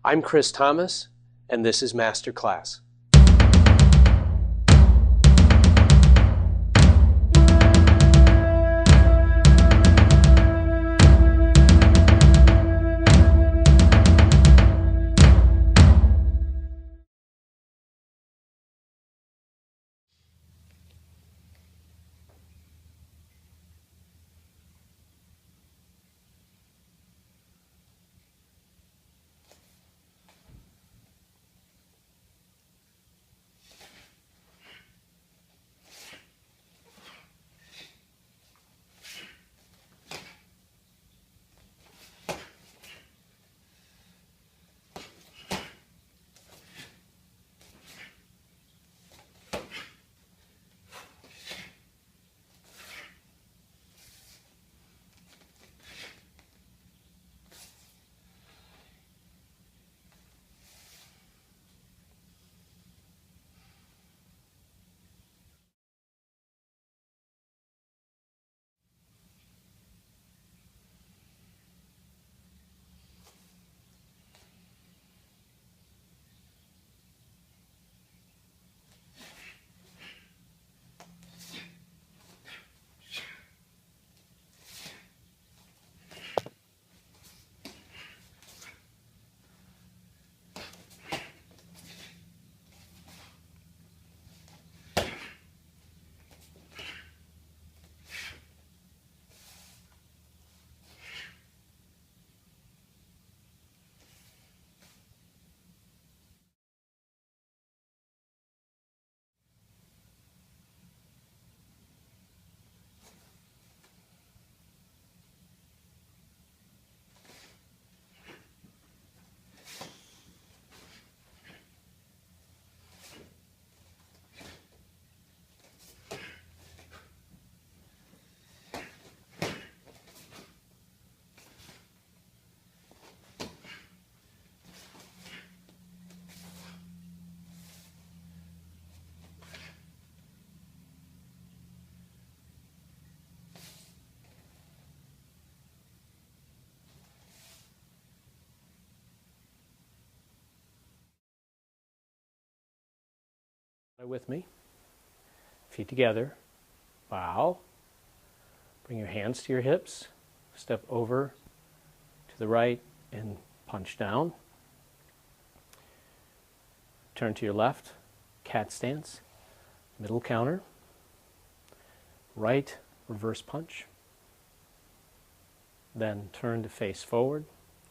I'm Chris Thomas, and this is Master Class. With me, feet together, bow, bring your hands to your hips, step over to the right and punch down, turn to your left, cat stance, middle counter, right reverse punch, then turn to face forward,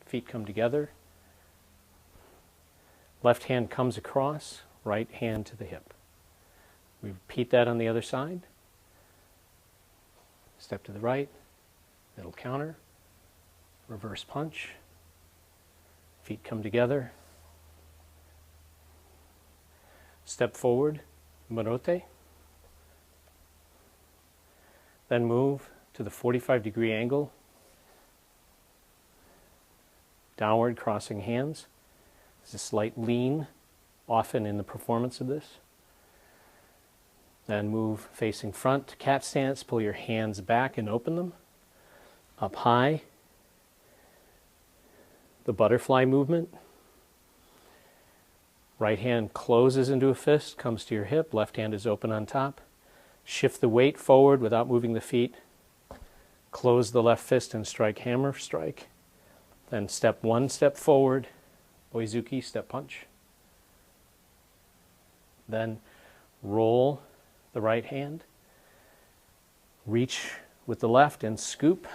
feet come together, left hand comes across, right hand to the hip. We repeat that on the other side. Step to the right, middle counter, reverse punch, feet come together, step forward, marote, then move to the 45-degree angle, downward crossing hands. There's a slight lean often in the performance of this. Then move facing front to cat stance, pull your hands back and open them. Up high, the butterfly movement. Right hand closes into a fist, comes to your hip, left hand is open on top. Shift the weight forward without moving the feet. Close the left fist and strike hammer strike. Then step one step forward, oizuki step punch. Then roll the right hand, reach with the left and scoop,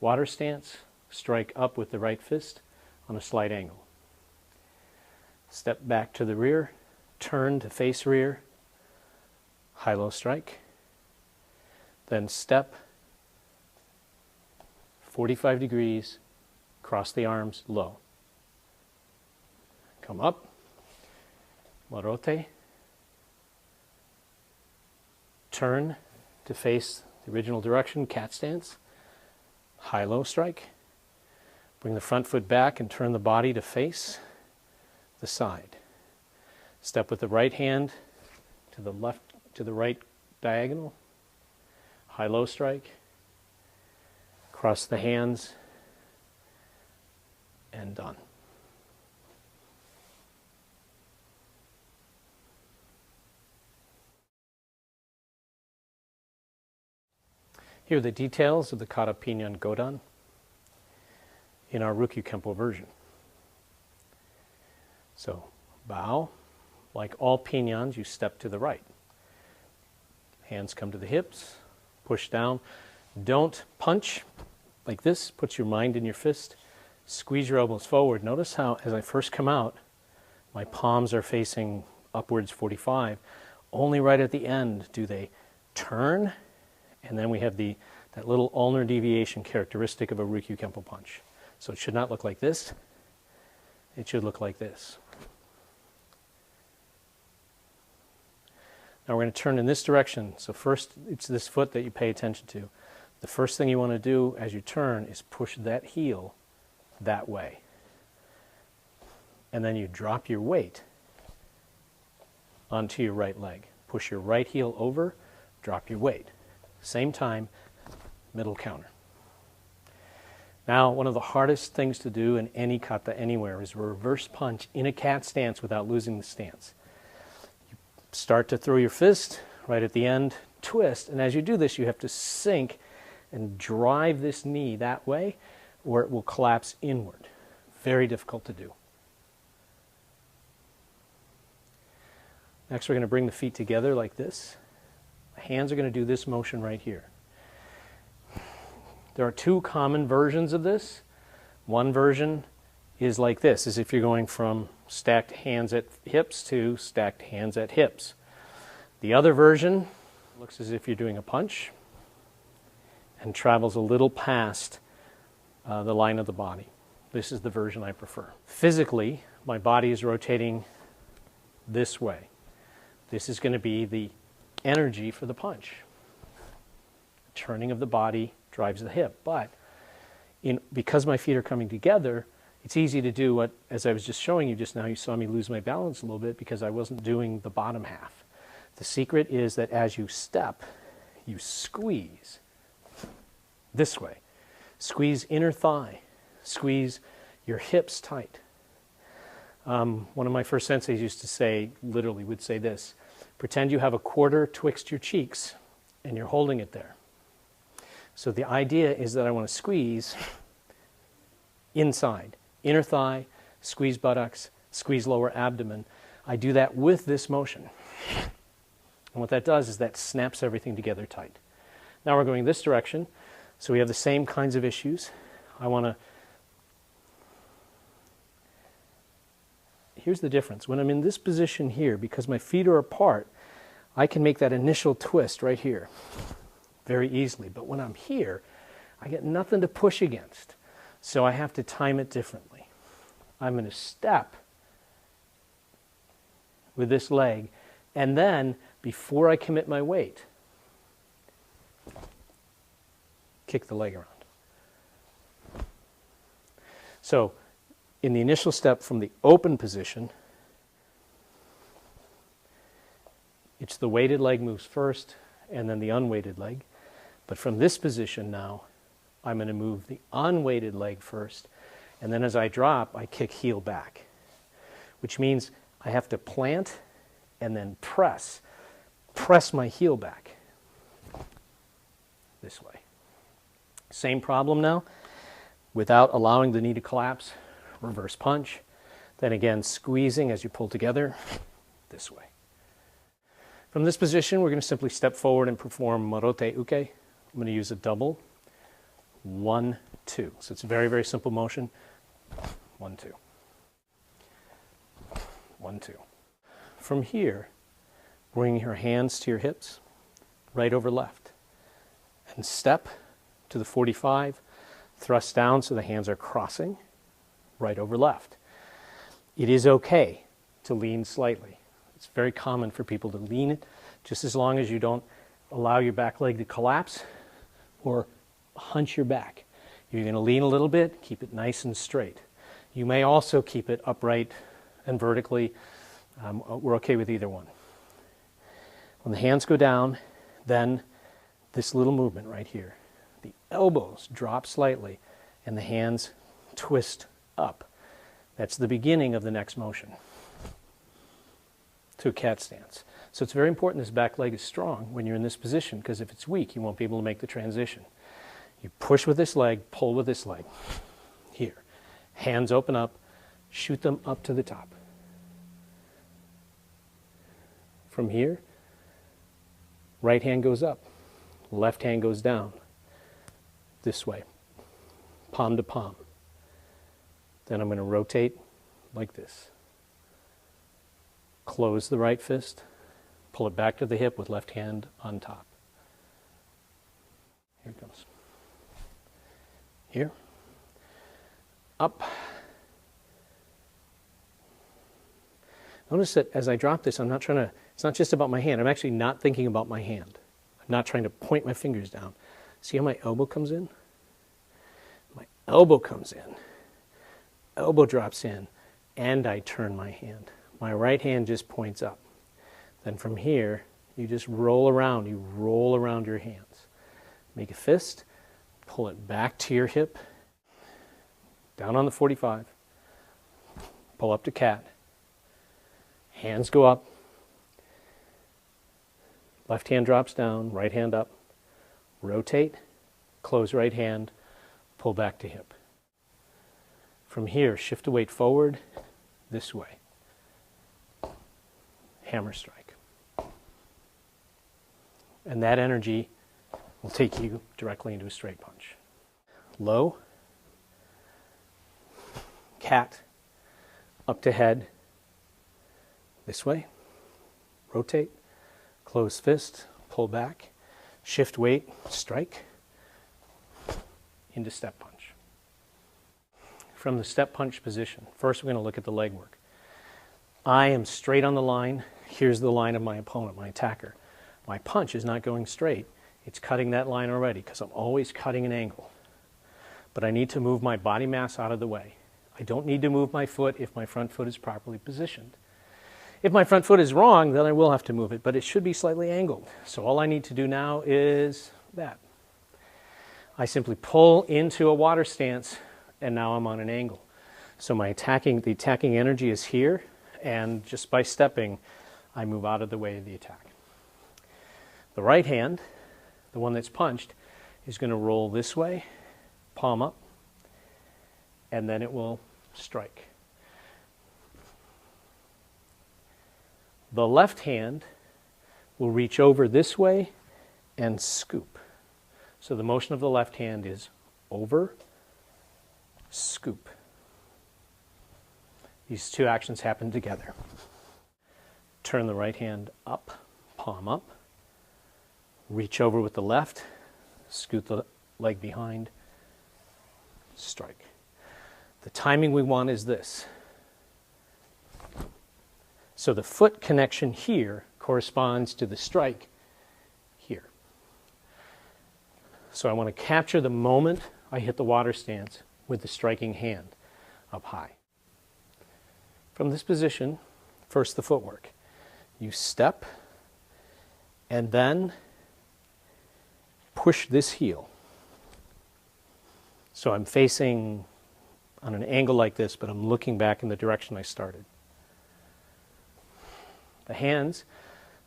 water stance, strike up with the right fist on a slight angle. Step back to the rear, turn to face rear, high-low strike, then step 45 degrees, cross the arms, low. Come up, marote, turn to face the original direction, cat stance, high-low strike. Bring the front foot back and turn the body to face the side. Step with the right hand to the left, to the right diagonal, high-low strike. Cross the hands, and done. Here are the details of the kata Pinan Godan in our Ryukyu Kempo version. So, bow. Like all Pinans, you step to the right. Hands come to the hips, push down. Don't punch like this. Put your mind in your fist. Squeeze your elbows forward. Notice how, as I first come out, my palms are facing upwards 45. Only right at the end do they turn, and then we have that little ulnar deviation characteristic of a Ryukyu Kempo punch. So it should not look like this. It should look like this. Now we're going to turn in this direction. So first, it's this foot that you pay attention to. The first thing you want to do as you turn is push that heel that way. And then you drop your weight onto your right leg. Push your right heel over, drop your weight. Same time, middle counter. Now, one of the hardest things to do in any kata anywhere is reverse punch in a cat stance without losing the stance. You start to throw your fist right at the end, twist, and as you do this, you have to sink and drive this knee that way, or it will collapse inward. Very difficult to do. Next, we're going to bring the feet together like this. The hands are going to do this motion right here. There are two common versions of this. One version is like this, as if you're going from stacked hands at hips to stacked hands at hips. The other version looks as if you're doing a punch and travels a little past the line of the body. This is the version I prefer. Physically, my body is rotating this way. This is going to be the energy for the punch. Turning of the body drives the hip, but because my feet are coming together, it's easy to do what, as I was just showing you just now, you saw me lose my balance a little bit because I wasn't doing the bottom half. The secret is that as you step, you squeeze this way. Squeeze inner thigh. Squeeze your hips tight. One of my first senseis used to say, literally would say this, pretend you have a quarter twixt your cheeks and you're holding it there. So the idea is that I want to squeeze inside, inner thigh, squeeze buttocks, squeeze lower abdomen. I do that with this motion. And what that does is that snaps everything together tight. Now we're going this direction, so we have the same kinds of issues. Here's the difference. When I'm in this position here, because my feet are apart, I can make that initial twist right here very easily. But when I'm here, I get nothing to push against. So I have to time it differently. I'm going to step with this leg, and then, before I commit my weight, kick the leg around. So, in the initial step from the open position, it's the weighted leg moves first, and then the unweighted leg. But from this position now, I'm going to move the unweighted leg first, and then as I drop, I kick heel back, which means I have to plant and then press my heel back this way. Same problem now, without allowing the knee to collapse, reverse punch, then again squeezing as you pull together this way. From this position, we're going to simply step forward and perform Morote Uke. I'm going to use a double, 1, 2. So it's a very, very simple motion. 1, 2. 1, 2. From here, bring your hands to your hips, right over left, and step to the 45, thrust down so the hands are crossing, right over left. It is okay to lean slightly. It's very common for people to lean it, just as long as you don't allow your back leg to collapse or hunch your back. You're going to lean a little bit, keep it nice and straight. You may also keep it upright and vertically. We're okay with either one. When the hands go down, then this little movement right here. The elbows drop slightly and the hands twist up. That's the beginning of the next motion to a cat stance. So it's very important this back leg is strong when you're in this position, because if it's weak, you won't be able to make the transition. You push with this leg, pull with this leg. Here. Hands open up, shoot them up to the top. From here, right hand goes up, left hand goes down, this way, palm to palm. Then I'm going to rotate like this. Close the right fist, pull it back to the hip with left hand on top. Here it goes. Here, up. Notice that as I drop this, I'm not trying to, it's not just about my hand. I'm actually not thinking about my hand. I'm not trying to point my fingers down. See how my elbow comes in? My elbow comes in. Elbow drops in, and I turn my hand. My right hand just points up. Then from here, you just roll around. You roll around your hands. Make a fist, pull it back to your hip, down on the 45, pull up to cat. Hands go up, left hand drops down, right hand up, rotate, close right hand, pull back to hip. From here, shift the weight forward, this way. Hammer strike. And that energy will take you directly into a straight punch. Low, cat, up to head, this way, rotate, close fist, pull back, shift weight, strike, into step punch. From the step punch position, first we're going to look at the leg work. I am straight on the line. Here's the line of my opponent, my attacker. My punch is not going straight. It's cutting that line already, because I'm always cutting an angle. But I need to move my body mass out of the way. I don't need to move my foot if my front foot is properly positioned. If my front foot is wrong, then I will have to move it, but it should be slightly angled. So all I need to do now is that. I simply pull into a water stance, and now I'm on an angle. So the attacking energy is here, and just by stepping, I move out of the way of the attack. The right hand, the one that's punched, is going to roll this way, palm up, and then it will strike. The left hand will reach over this way and scoop. So the motion of the left hand is over, scoop. These two actions happen together. Turn the right hand up, palm up, reach over with the left, scoot the leg behind, strike. The timing we want is this. So the foot connection here corresponds to the strike here. So I want to capture the moment I hit the water stance with the striking hand up high. From this position, first the footwork. You step and then push this heel. So I'm facing on an angle like this, but I'm looking back in the direction I started. The hands,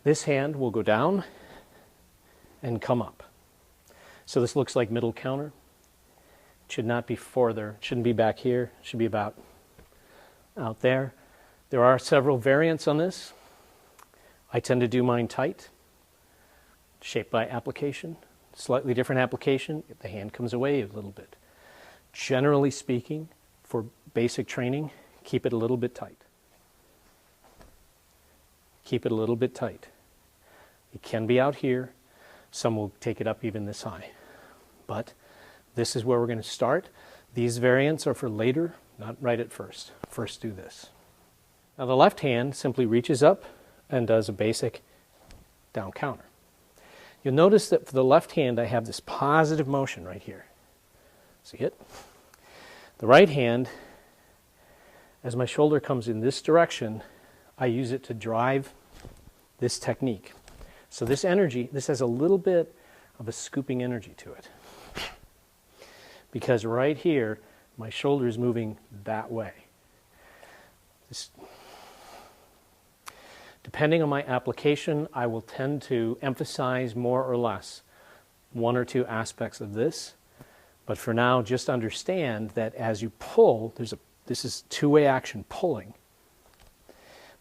this hand will go down and come up. So this looks like middle counter. It should not be further, it shouldn't be back here, it should be about out there. There are several variants on this. I tend to do mine tight, shaped by application. Slightly different application, the hand comes away a little bit. Generally speaking, for basic training, keep it a little bit tight. Keep it a little bit tight. It can be out here. Some will take it up even this high. But this is where we're going to start. These variants are for later, not right at first. First do this. Now the left hand simply reaches up and does a basic down counter. You'll notice that for the left hand I have this positive motion right here. See it? The right hand, as my shoulder comes in this direction, I use it to drive this technique. So this energy, this has a little bit of a scooping energy to it. Because right here, my shoulder is moving that way. This, depending on my application, I will tend to emphasize more or less one or two aspects of this. But for now, just understand that as you pull, this is two-way action, pulling.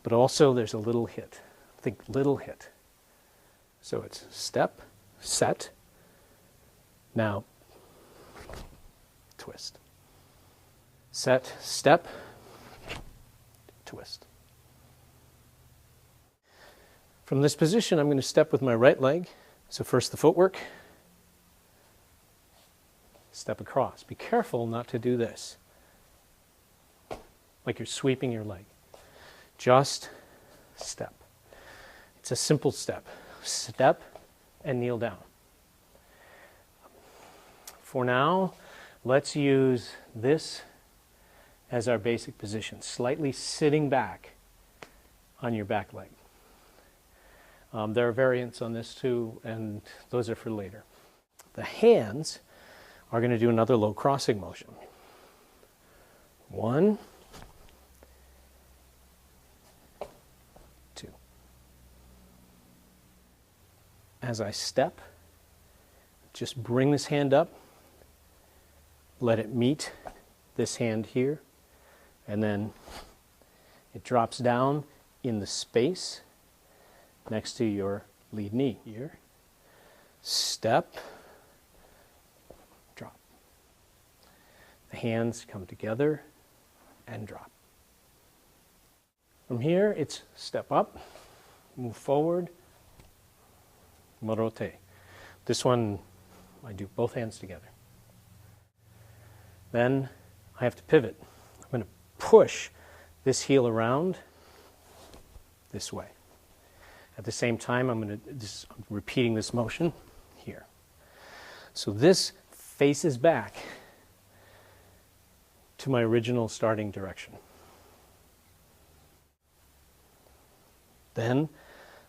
But also there's a little hit. Think little hit. So it's step, set, now twist. Set, step, twist. From this position, I'm going to step with my right leg. So first the footwork. Step across. Be careful not to do this, like you're sweeping your leg. Just step. It's a simple step. Step and kneel down. For now, let's use this as our basic position, slightly sitting back on your back leg. There are variants on this too, and those are for later. The hands are going to do another low crossing motion. 1, 2. As I step, just bring this hand up, let it meet this hand here, and then it drops down in the space next to your lead knee here. Step, drop. The hands come together and drop. From here, it's step up, move forward, morote. This one, I do both hands together. Then I have to pivot. I'm going to push this heel around this way. At the same time, I'm repeating this motion here. So this faces back to my original starting direction. Then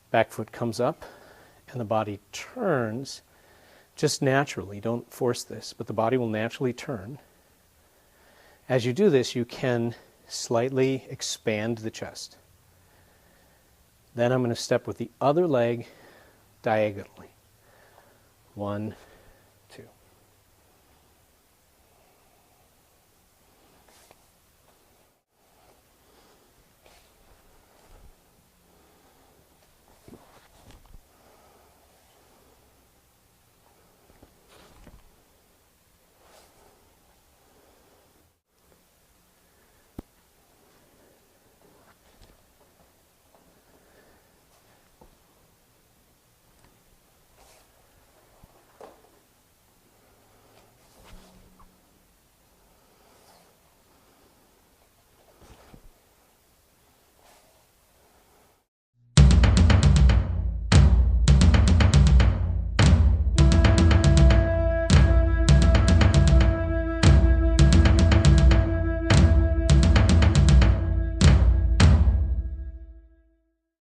back foot comes up and the body turns just naturally. Don't force this, but the body will naturally turn. As you do this, you can slightly expand the chest. Then I'm going to step with the other leg diagonally. 1,